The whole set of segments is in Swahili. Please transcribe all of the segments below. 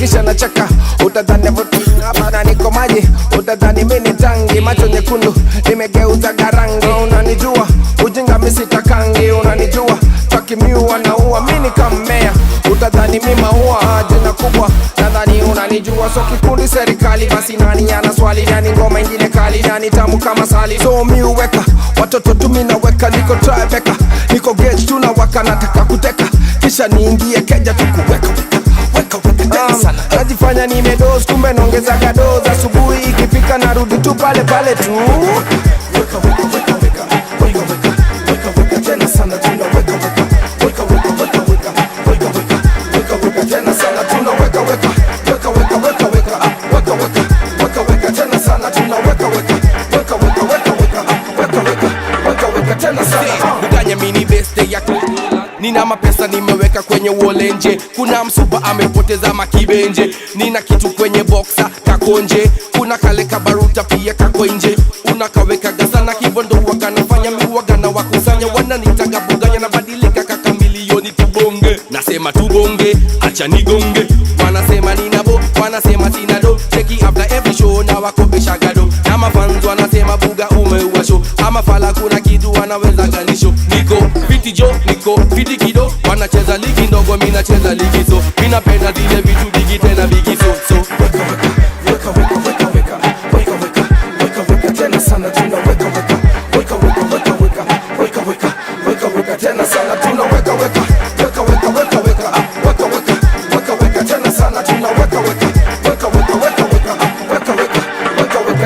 kisha nacheka. Utadhani vuti hapa niko maji, utadhani mimi tangi. Macho nyekundu nimegeuza garangi. Unanijua ujinga mimi sitakangi. Unanijua takimiu naua mimi kammea. Utadhani mimi maua jina kubwa, nadhani unanijua. So kikundi serikali, basi nani ana swali? Nani ngoma ingine kali? Nani tamu kama sali? So mi uweka watoto tu mimi naweka. Niko Tribeca, niko gauge tunawaka. Nataka kuteka kisha niingie keja tukuweka najifanya nimedoze kumbe naongeza gadoza. Asubuhi ikifika narudi tu pale pale tu. Tena sana tunaweka tena sana tunaweka tena sana tunaweka tena sana. Mganya mini beste yako nina mapesa nimeweka kwenye wolenje. Kuna msupa amepoteza makibenje. Nina kitu kwenye boxa kakonje. Kuna kale kabaruta pia kako nje. Unakaweka gazana kibondo wakanafanya miwagana wakusanya. Wananitaga buganya na badilika kaka milioni tubonge. Nasema tubonge, acha nigonge. Wanasema ninabo, wanasema sinado. Cheki after every show na wakopesha gado. Na mafans wanasema buga umeua show. Ama fala kuna kitu wanaweza ganisho. Niko fiti jo, niko fiti kido. Wanacheza ligi ndogo, mina cheza ligi so. Mina penda zile vitu digi tena bigi so. Weka tena sana tunaweka tena sana tunaweka tena sana tunaweka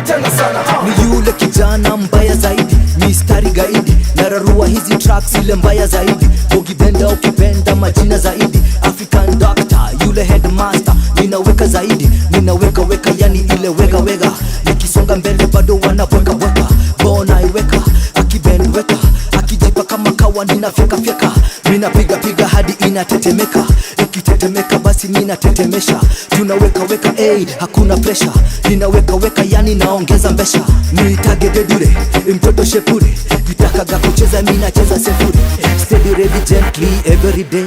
tena sana. Ni yule kijana mbaya zaidi, mistari gaidi, nararua hizi tracks ile mbaya zaidi. Ukipenda ukipenda majina zaidi, African Doctor, yule headmaster. Ninaweka zaidi, ninaweka yani ile wega. Nikisonga mbele bado wanaweka bona iweka, akibend weka, akijipa kama kawa ninafyeka. Mina piga hadi inatetemeka, ikitetemeka basi mina tetemesha. Tunaweka hakuna pressure. Ninaweka yani naongeza mbesha. Niitage dedure, mtoto shepure. Kitakaga kucheza mina cheza sefuri. Steady ready gently every day.